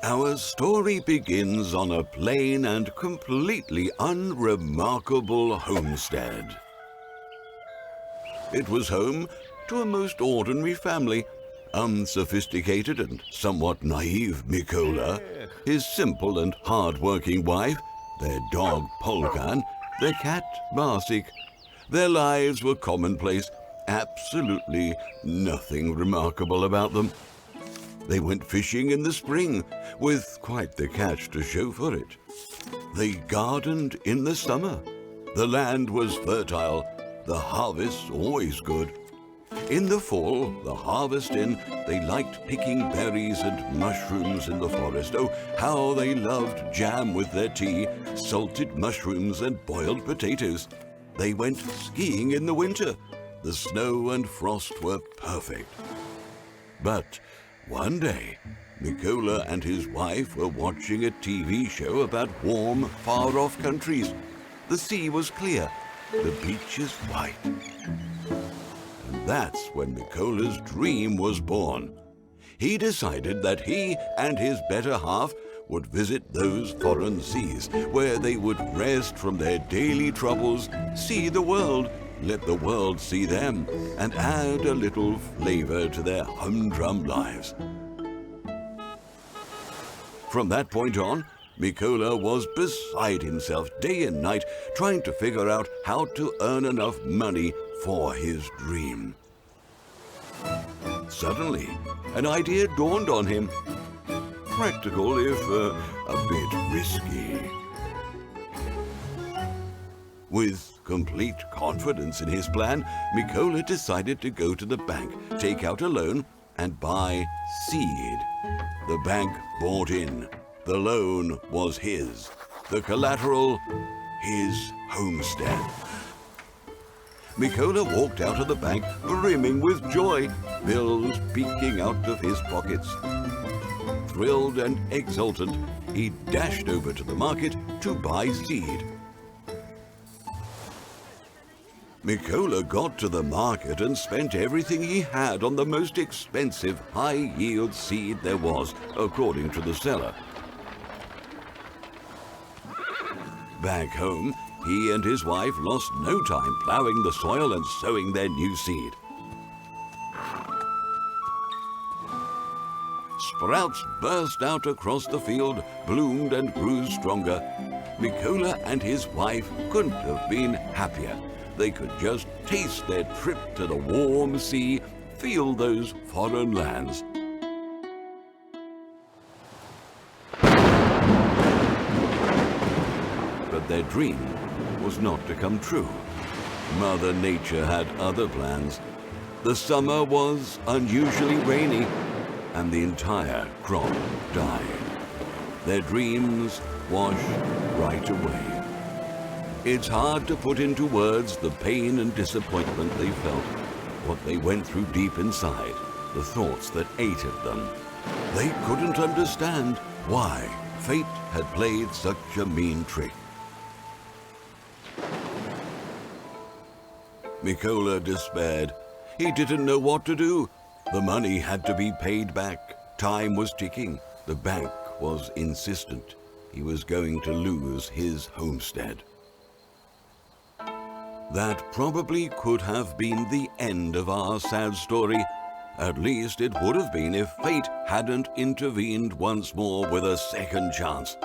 Our story begins on a plain and completely unremarkable homestead. It was home to a most ordinary family, unsophisticated and somewhat naive Mikola, his simple and hard-working wife, their dog Polkan, their cat Marsik. Their lives were commonplace, absolutely nothing remarkable about them. They went fishing in the spring, with quite the catch to show for it. They gardened in the summer. The land was fertile, the harvests always good. In the fall, the harvest in, they liked picking berries and mushrooms in the forest. Oh, how they loved jam with their tea, salted mushrooms and boiled potatoes. They went skiing in the winter. The snow and frost were perfect. But one day, Mikola and his wife were watching a TV show about warm, far-off countries. The sea was clear, the beaches white. And that's when Mikola's dream was born. He decided that he and his better half would visit those foreign seas, where they would rest from their daily troubles, see the world, let the world see them, and add a little flavor to their humdrum lives. From that point on, Mikola was beside himself day and night, trying to figure out how to earn enough money for his dream. Suddenly, an idea dawned on him. Practical, if a bit risky. With complete confidence in his plan, Mikola decided to go to the bank, take out a loan, and buy seed. The bank bought in. The loan was his. The collateral, his homestead. Mikola walked out of the bank brimming with joy, bills peeking out of his pockets. Thrilled and exultant, he dashed over to the market to buy seed. Mikola got to the market and spent everything he had on the most expensive high-yield seed there was, according to the seller. Back home, he and his wife lost no time plowing the soil and sowing their new seed. Sprouts burst out across the field, bloomed and grew stronger. Mikola and his wife couldn't have been happier. They could just taste their trip to the warm sea, feel those foreign lands. But their dream was not to come true. Mother Nature had other plans. The summer was unusually rainy, and the entire crop died. Their dreams washed right away. It's hard to put into words the pain and disappointment they felt, what they went through deep inside, the thoughts that ate at them. They couldn't understand why fate had played such a mean trick. Mikola despaired. He didn't know what to do. The money had to be paid back. Time was ticking. The bank was insistent. He was going to lose his homestead. That probably could have been the end of our sad story. At least it would have been if fate hadn't intervened once more with a second chance.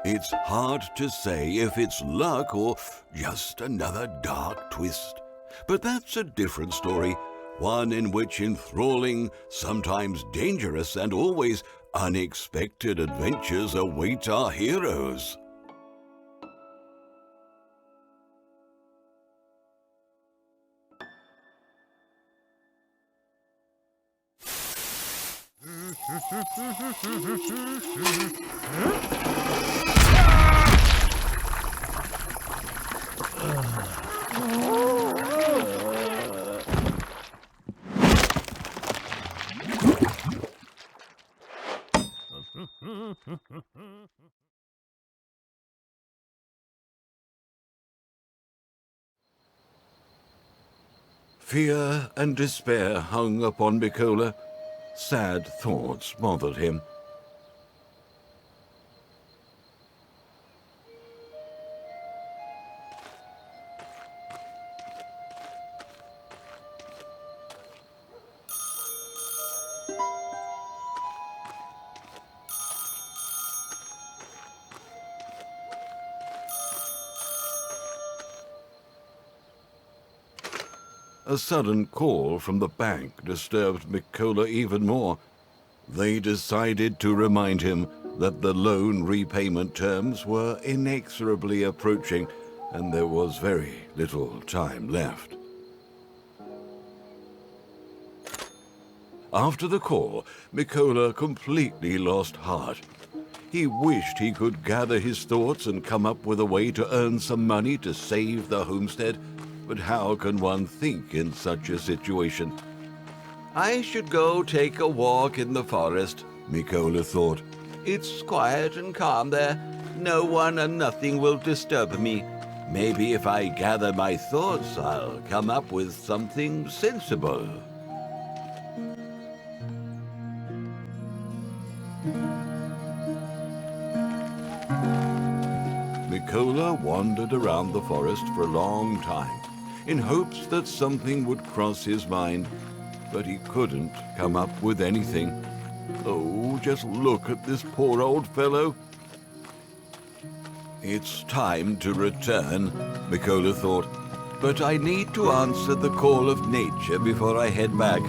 It's hard to say if it's luck or just another dark twist. But that's a different story, one in which enthralling, sometimes dangerous, and always unexpected adventures await our heroes. Fear and despair hung upon Mikola. Sad thoughts bothered him. A sudden call from the bank disturbed Mikola even more. They decided to remind him that the loan repayment terms were inexorably approaching and there was very little time left. After the call, Mikola completely lost heart. He wished he could gather his thoughts and come up with a way to earn some money to save the homestead, but how can one think in such a situation? I should go take a walk in the forest, Mikola thought. It's quiet and calm there. No one and nothing will disturb me. Maybe if I gather my thoughts, I'll come up with something sensible. Mikola wandered around the forest for a long time, in hopes that something would cross his mind, but he couldn't come up with anything. Oh, just look at this poor old fellow. It's time to return, Mikola thought, but I need to answer the call of nature before I head back.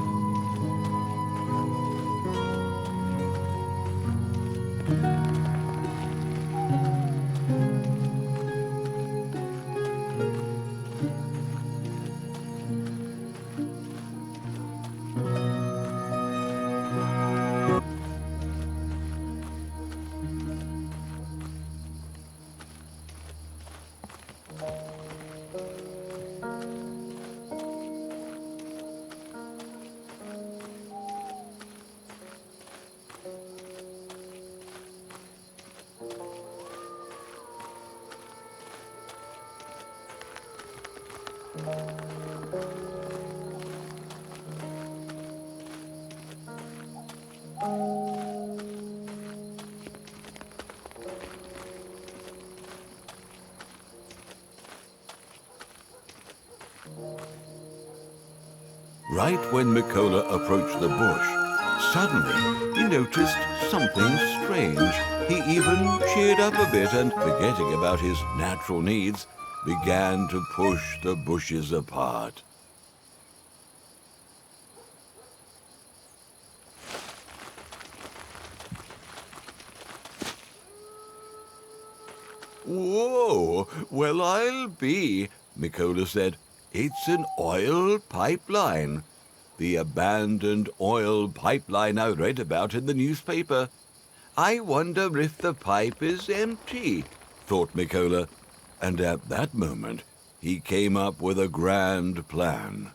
Right when Mikola approached the bush, suddenly he noticed something strange. He even cheered up a bit and, forgetting about his natural needs, began to push the bushes apart. Whoa, well I'll be, Mikola said. It's an oil pipeline. The abandoned oil pipeline I read about in the newspaper. I wonder if the pipe is empty, thought Mikola, and at that moment he came up with a grand plan.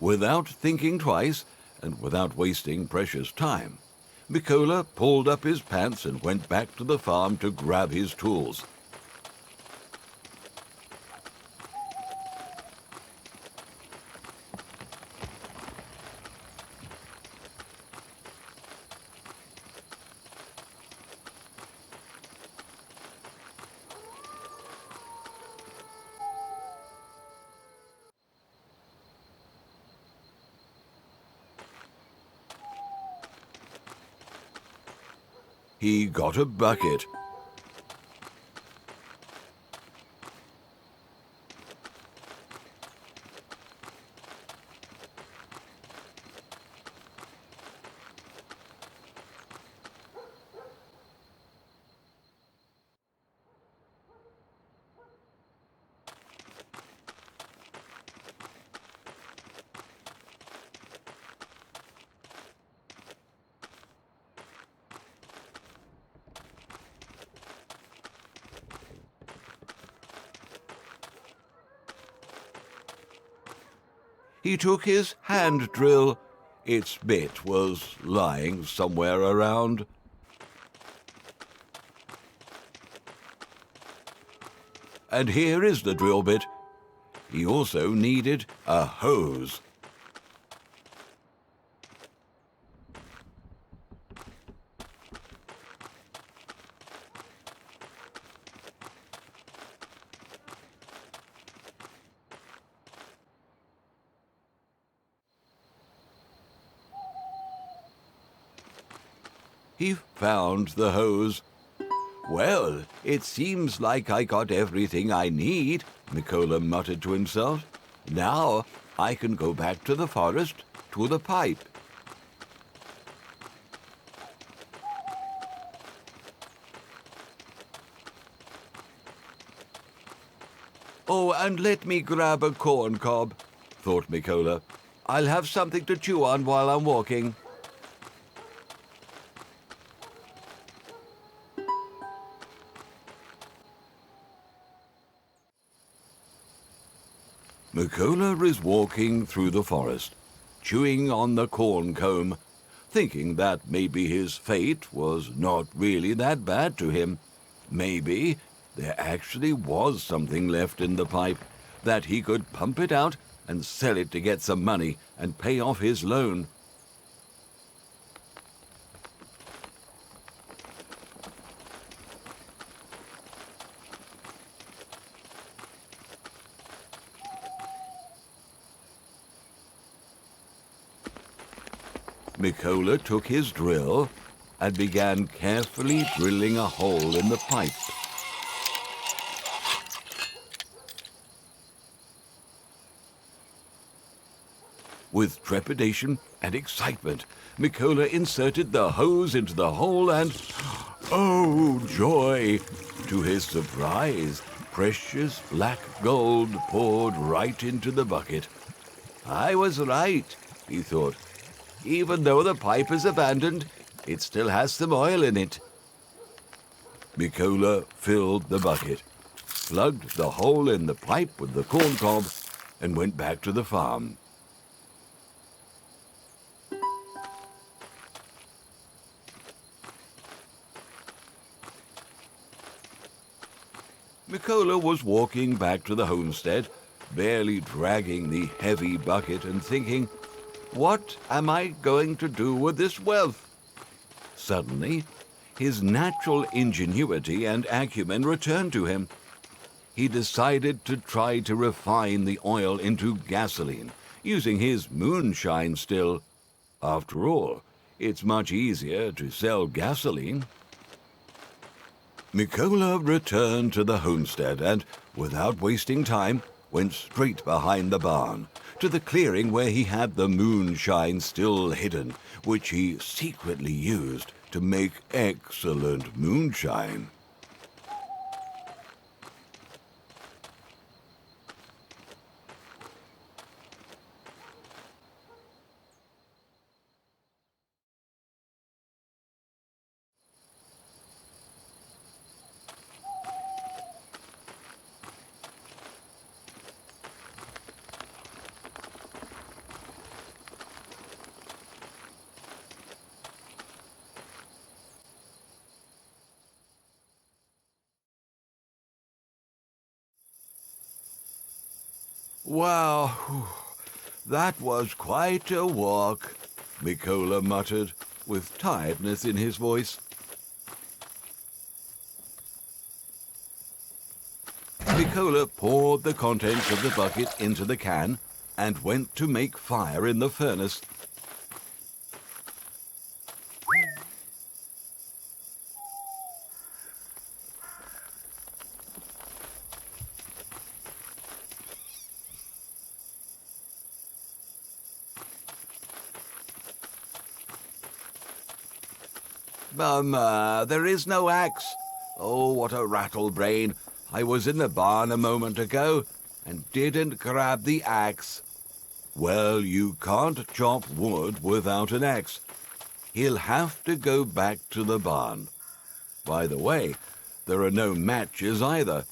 Without thinking twice, and without wasting precious time, Mikola pulled up his pants and went back to the farm to grab his tools. He got a bucket. He took his hand drill. Its bit was lying somewhere around. And here is the drill bit. He also needed a hose. He found the hose. Well, it seems like I got everything I need, Mikola muttered to himself. Now I can go back to the forest, to the pipe. Oh, and let me grab a corn cob, thought Mikola. I'll have something to chew on while I'm walking. Mikola is walking through the forest, chewing on the corn comb, thinking that maybe his fate was not really that bad to him. Maybe there actually was something left in the pipe, that he could pump it out and sell it to get some money and pay off his loan. Mikola took his drill and began carefully drilling a hole in the pipe. With trepidation and excitement, Mikola inserted the hose into the hole and, oh joy! To his surprise, precious black gold poured right into the bucket. I was right, he thought. Even though the pipe is abandoned, it still has some oil in it. Mikola filled the bucket, plugged the hole in the pipe with the corn cob, and went back to the farm. Mikola was walking back to the homestead, barely dragging the heavy bucket and thinking, what am I going to do with this wealth? Suddenly, his natural ingenuity and acumen returned to him. He decided to try to refine the oil into gasoline, using his moonshine still. After all, it's much easier to sell gasoline. Mikola returned to the homestead and, without wasting time, went straight behind the barn, to the clearing where he had the moonshine still hidden, which he secretly used to make excellent moonshine. Wow, that was quite a walk, Mikola muttered, with tiredness in his voice. Mikola poured the contents of the bucket into the can and went to make fire in the furnace. Mama, there is no axe. Oh, what a rattlebrain. I was in the barn a moment ago and didn't grab the axe. Well, you can't chop wood without an axe. He'll have to go back to the barn. By the way, there are no matches either,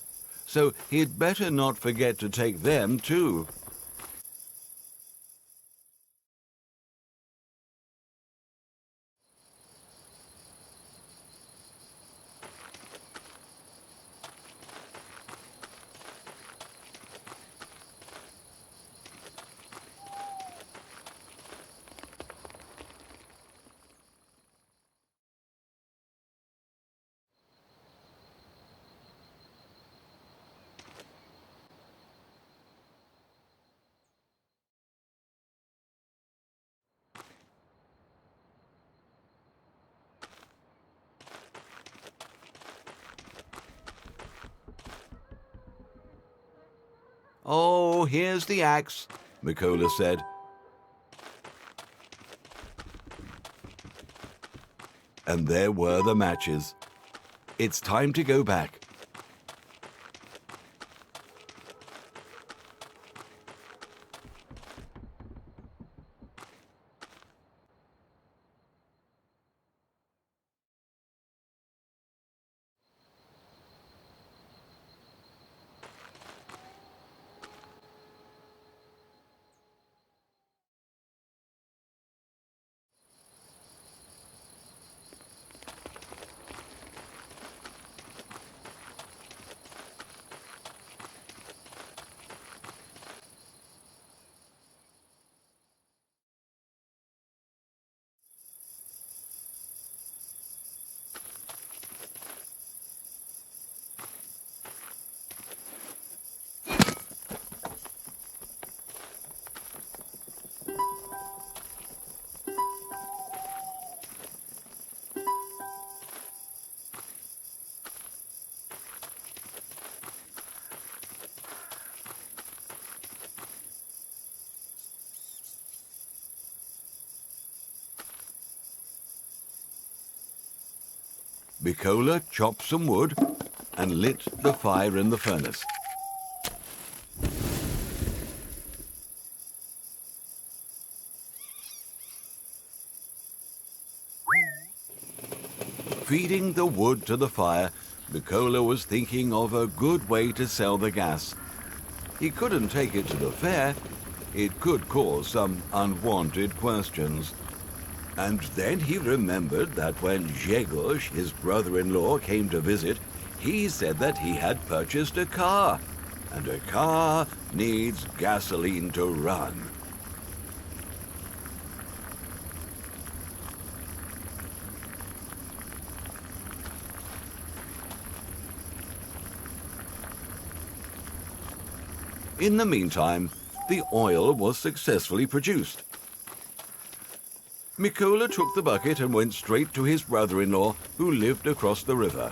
so he'd better not forget to take them too. "Oh, here's the axe," Mikola said. And there were the matches. It's time to go back. Mikola chopped some wood and lit the fire in the furnace. Feeding the wood to the fire, Mikola was thinking of a good way to sell the gas. He couldn't take it to the fair. It could cause some unwanted questions. And then he remembered that when Grzegorz, his brother-in-law, came to visit, he said that he had purchased a car, and a car needs gasoline to run. In the meantime, the oil was successfully produced. Mikola took the bucket and went straight to his brother-in-law, who lived across the river.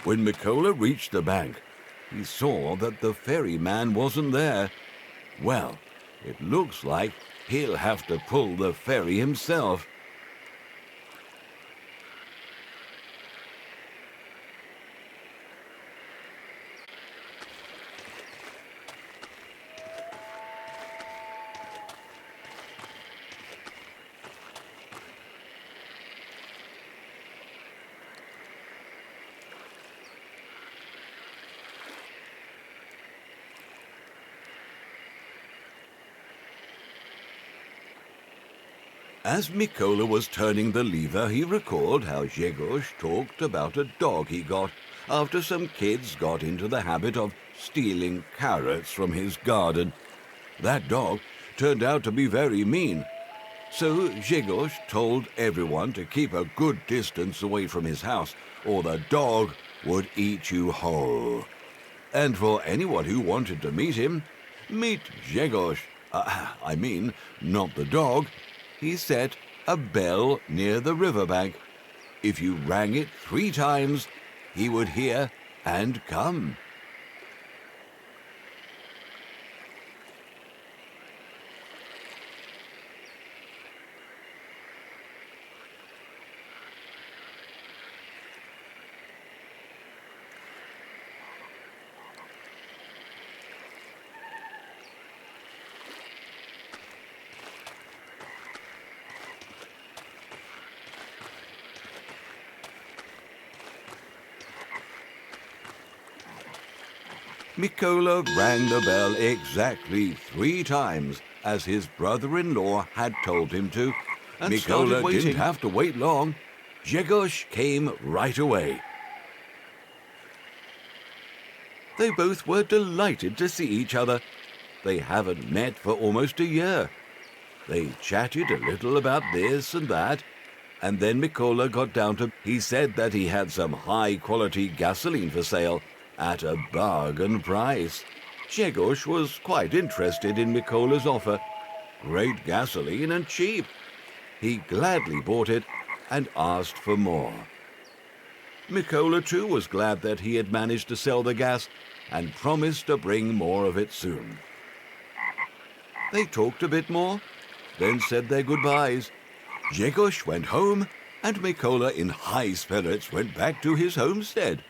When Mikola reached the bank, he saw that the ferryman wasn't there. Well, it looks like he'll have to pull the ferry himself. As Mikola was turning the lever, he recalled how Grzegorz talked about a dog he got after some kids got into the habit of stealing carrots from his garden. That dog turned out to be very mean, so Grzegorz told everyone to keep a good distance away from his house, or the dog would eat you whole. And for anyone who wanted to meet him, meet Grzegorz. Not the dog. He set a bell near the riverbank. If you rang it 3 times, he would hear and come. Mikola rang the bell exactly 3 times, as his brother-in-law had told him to, and Mikola didn't have to wait long. Grzegorz came right away. They both were delighted to see each other. They haven't met for almost a year. They chatted a little about this and that, and then Mikola got down to... He said that he had some high-quality gasoline for sale at a bargain price. Grzegorz was quite interested in Mikola's offer. Great gasoline and cheap. He gladly bought it and asked for more. Mikola too was glad that he had managed to sell the gas and promised to bring more of it soon. They talked a bit more, then said their goodbyes. Grzegorz went home, and Mikola, in high spirits, went back to his homestead.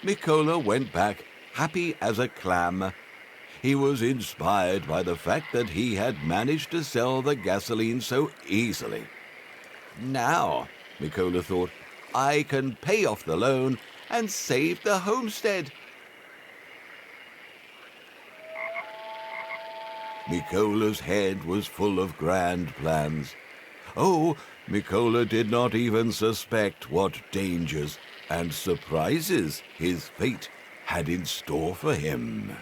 Mikola went back happy as a clam. He was inspired by the fact that he had managed to sell the gasoline so easily. Now, Mikola thought, I can pay off the loan and save the homestead. Mikola's head was full of grand plans. Oh, Mikola did not even suspect what dangers and surprises his fate had in store for him.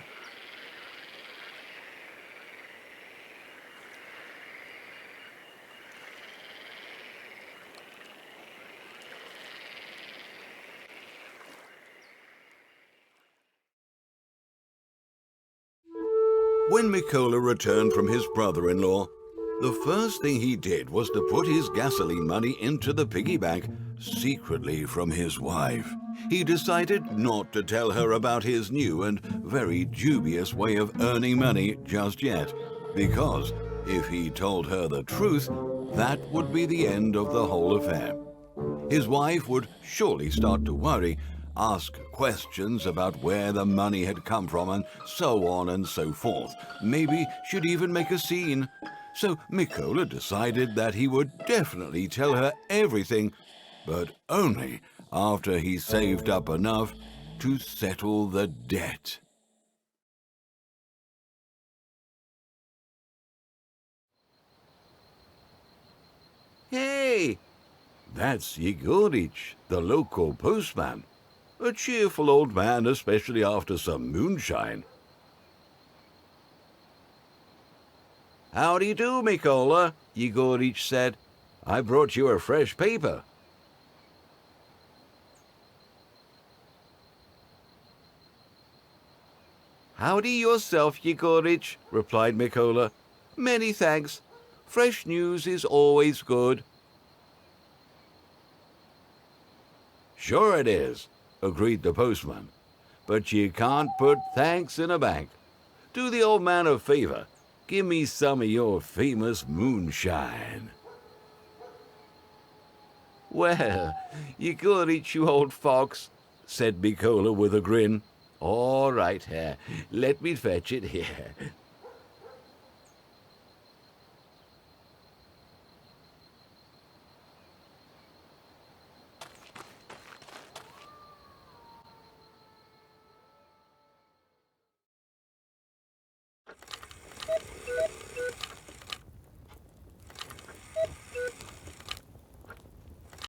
When Mikola returned from his brother-in-law, the first thing he did was to put his gasoline money into the piggy bank secretly from his wife. He decided not to tell her about his new and very dubious way of earning money just yet, because if he told her the truth, that would be the end of the whole affair. His wife would surely start to worry, ask questions about where the money had come from, and so on and so forth. Maybe she'd even make a scene. So Mikola decided that he would definitely tell her everything, but only after he saved up enough to settle the debt. Hey! That's Yegorich, the local postman. A cheerful old man, especially after some moonshine. How do you do, Mikola? Yegorich said. I brought you a fresh paper. Howdy yourself, Yegorich, replied Mikola. Many thanks. Fresh news is always good. Sure it is, agreed the postman. But you can't put thanks in a bank. Do the old man a favor. Give me some of your famous moonshine. Well, Yegorich, you old fox, said Mikola with a grin. All right, let me fetch it here.